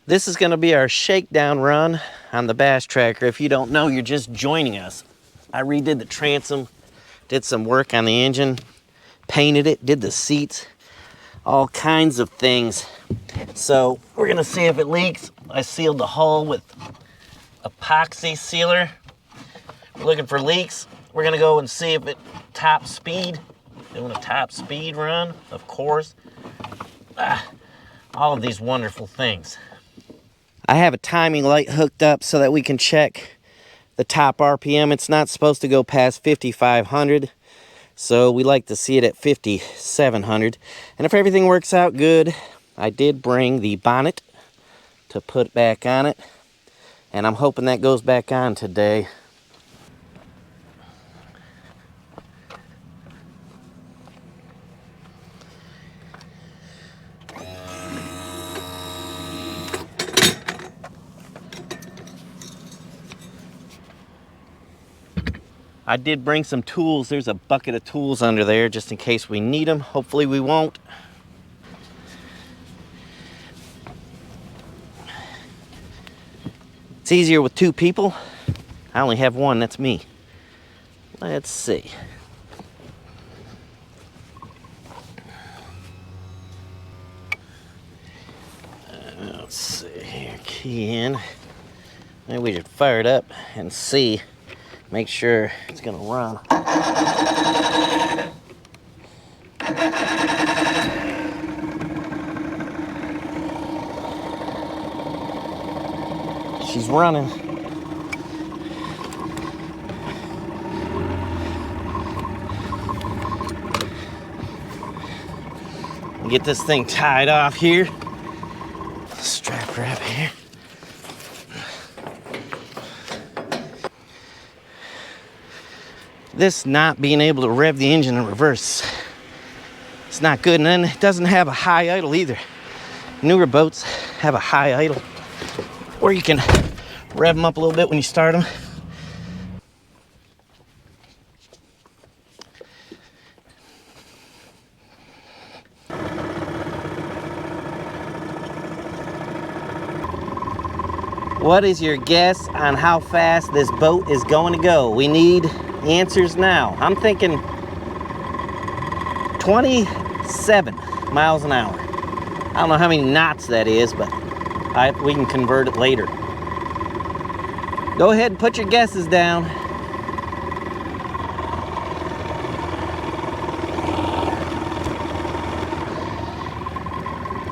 This is going to be our shakedown run on the Bass Tracker. If you don't know, you're just joining us. I redid the transom, did some work on the engine, painted it, did the seats, all kinds of things. So we're going to see if it leaks. I sealed the hull with epoxy sealer. We're looking for leaks. We're going to go and see if it top speed. Doing a top speed run, of course. All of these wonderful things. I have a timing light hooked up so that we can check the top RPM. It's not supposed to go past 5,500, so we like to see it at 5,700. And if everything works out good, I did bring the bonnet to put back on it, and I'm hoping that goes back on today. I did bring some tools. There's a bucket of tools under there just in case we need them. Hopefully we won't. It's easier with two people. I only have one, that's me. Let's see. Let's see here, key in. Maybe we should fire it up and see. Make sure it's gonna run. She's running. Get this thing tied off here. Strap her up here. This not being able to rev the engine in reverse, it's not good. And then it doesn't have a high idle either. Newer boats have a high idle where you can rev them up a little bit when you start them. What is your guess on how fast this boat is going to go? We need answers now. I'm thinking 27 miles an hour. I don't know how many knots that is, but we can convert it later. Go ahead and put your guesses down.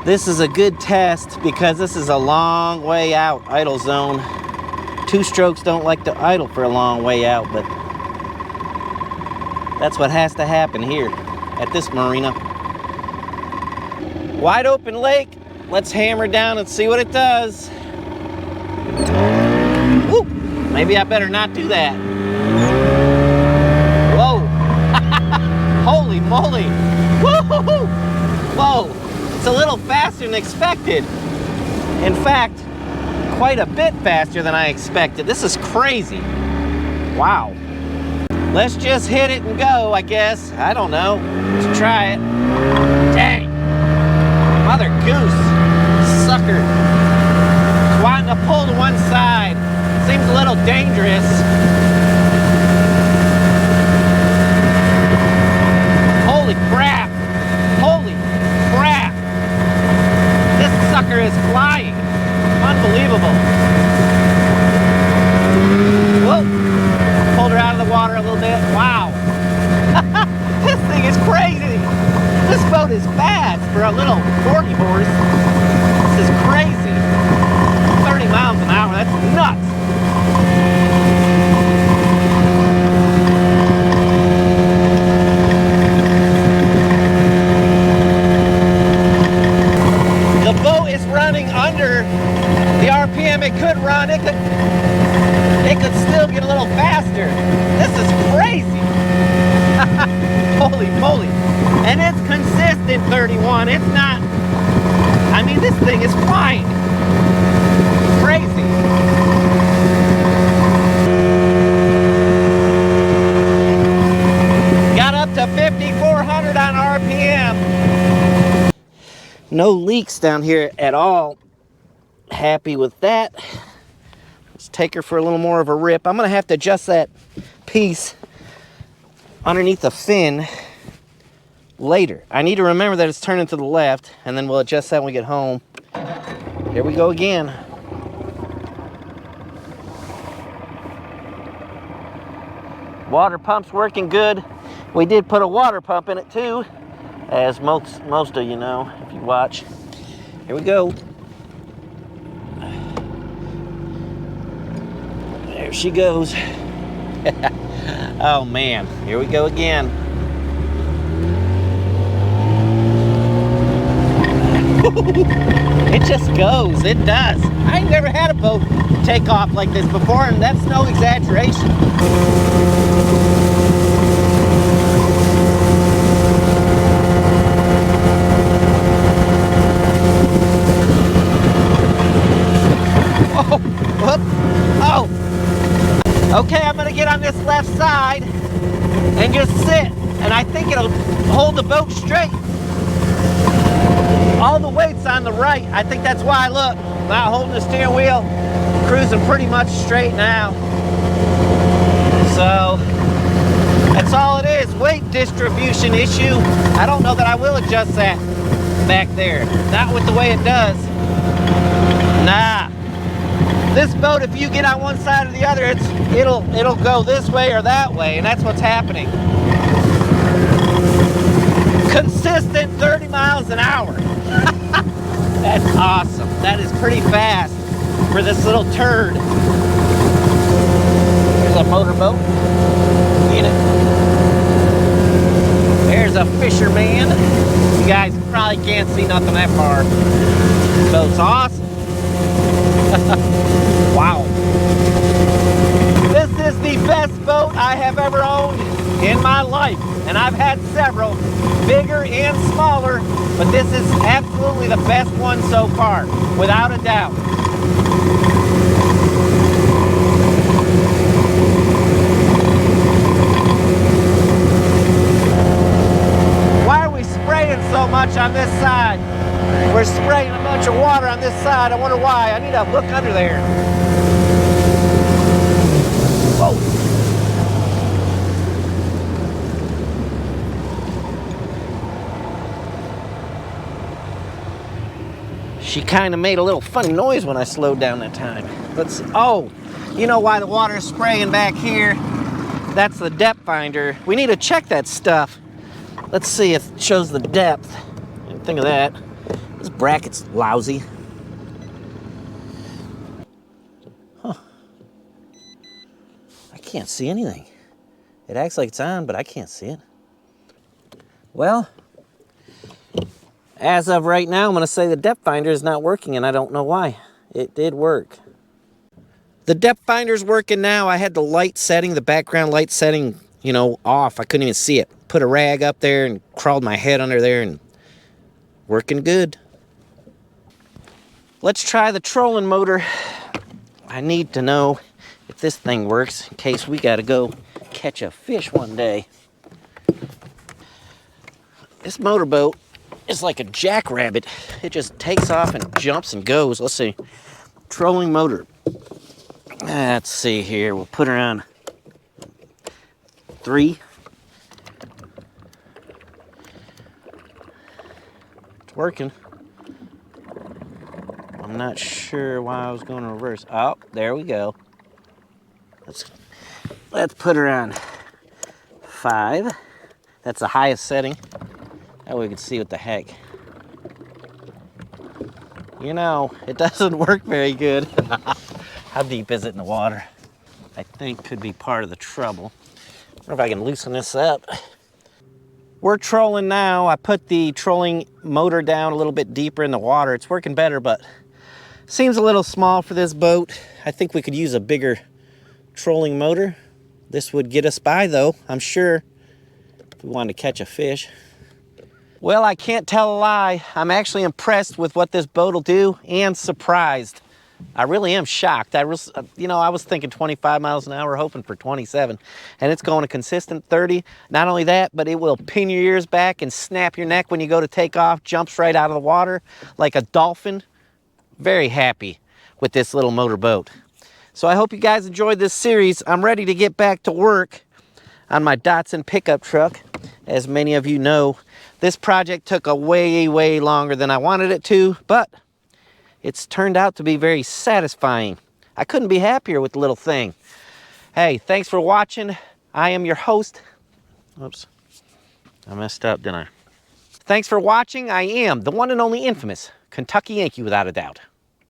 This is a good test because this is a long way out idle zone. Two strokes don't like to idle for a long way out, but that's what has to happen here at this marina. Wide open lake. Let's hammer down and see what it does. Woo! Maybe I better not do that. Whoa! Holy moly! Woo-hoo-hoo! Whoa! It's a little faster than expected. In fact, quite a bit faster than I expected. This is crazy. Wow. Let's just hit it and go, I guess. I don't know. Let's try it. Dang. Mother goose. Sucker. It's wanting to pull to one side. Seems a little dangerous. Holy crap. Holy crap. This sucker is flying. Unbelievable. Whoa. Pulled her out of the water a little bit. Wow. This thing is crazy. This boat is fast for a little 40 horse. This is crazy. 30 miles an hour. That's nuts. The boat is running under the RPM it could run. It could still get a little faster. This is crazy. Holy moly. And it's consistent 31. It's not, I mean, this thing is flying. Crazy. Got up to 5,400 on RPM. No leaks down here at all. happy with that. Let's take her for a little more of a rip. I'm gonna have to adjust that piece underneath the fin later. I need to remember that it's turning to the left, and then we'll adjust that when we get home. Here we go again. Water pump's working good. We did put a water pump in it too, as most of you know if you watch. Here we go. There she goes. Oh man, here we go again. It just goes, it does. I ain't never had a boat take off like this before, and that's no exaggeration. Oh, whoop. Oh. Okay, I'm gonna get on this left side and just sit, and I think it'll hold the boat straight. All the weight's on the right. I think that's why, look, not holding the steering wheel, cruising pretty much straight now. So that's all it is, weight distribution issue. I don't know that I will adjust that back there. Not with the way it does. Nah. This boat, if you get on one side or the other, it'll go this way or that way, and that's what's happening. Consistent 30 miles an hour. That's awesome. That is pretty fast for this little turd. There's a motorboat. Get it. There's a fisherman. You guys probably can't see nothing that far. Boat's awesome. Wow. This is the best boat I have ever owned in my life. And I've had several, bigger and smaller, but this is absolutely the best one so far, without a doubt. Why are we spraying so much on this side? We're spraying a bunch of water on this side. I wonder why. I need to look under there. Whoa. She kind of made a little funny noise when I slowed down that time. Let's, oh, you know why the water is spraying back here? That's the depth finder. We need to check that stuff. Let's see if it shows the depth. Didn't think of that. This bracket's lousy. Huh. I can't see anything. It acts like it's on, but I can't see it. Well, as of right now, I'm going to say the depth finder is not working, and I don't know why. It did work. The depth finder's working now. I had the light setting, the background light setting, you know, off. I couldn't even see it. Put a rag up there and crawled my head under there, and working good. Let's try the trolling motor. I need to know if this thing works in case we got to go catch a fish one day. This motorboat is like a jackrabbit. It just takes off and jumps and goes. Let's see. Trolling motor. Let's see here. We'll put her on 3. It's working. I'm not sure why I was going in reverse. Oh, there we go. Let's put her on 5. That's the highest setting. That way we can see what the heck. You know, it doesn't work very good. How deep is it in the water? I think could be part of the trouble. I wonder if I can loosen this up. We're trolling now. I put the trolling motor down a little bit deeper in the water. It's working better, but seems a little small for this boat. I think we could use a bigger trolling motor. This would get us by though, I'm sure, if we wanted to catch a fish. Well, I can't tell a lie. I'm actually impressed with what this boat will do and surprised. I really am shocked. I was thinking 25 miles an hour, hoping for 27, and it's going a consistent 30. Not only that, but it will pin your ears back and snap your neck when you go to take off, jumps right out of the water like a dolphin. Very happy with this little motor boat. So I hope you guys enjoyed this series. I'm ready to get back to work on my Datsun pickup truck. As many of you know, this project took a way longer than I wanted it to, but it's turned out to be very satisfying. I couldn't be happier with the little thing. Hey, thanks for watching. I am your host. Oops, I messed up, didn't I? Thanks for watching. I am the one and only infamous Kentucky Yankee, without a doubt.